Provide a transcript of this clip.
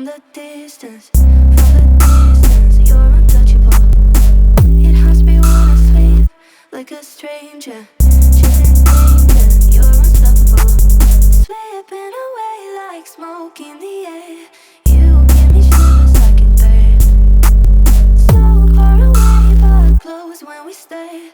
the distance, you're untouchable. It haunts me when I sleep, like a stranger, chasing danger, you're unstoppable. Slipping away like smoke in the air, you give me shivers I can bear. So far away but close when we stay.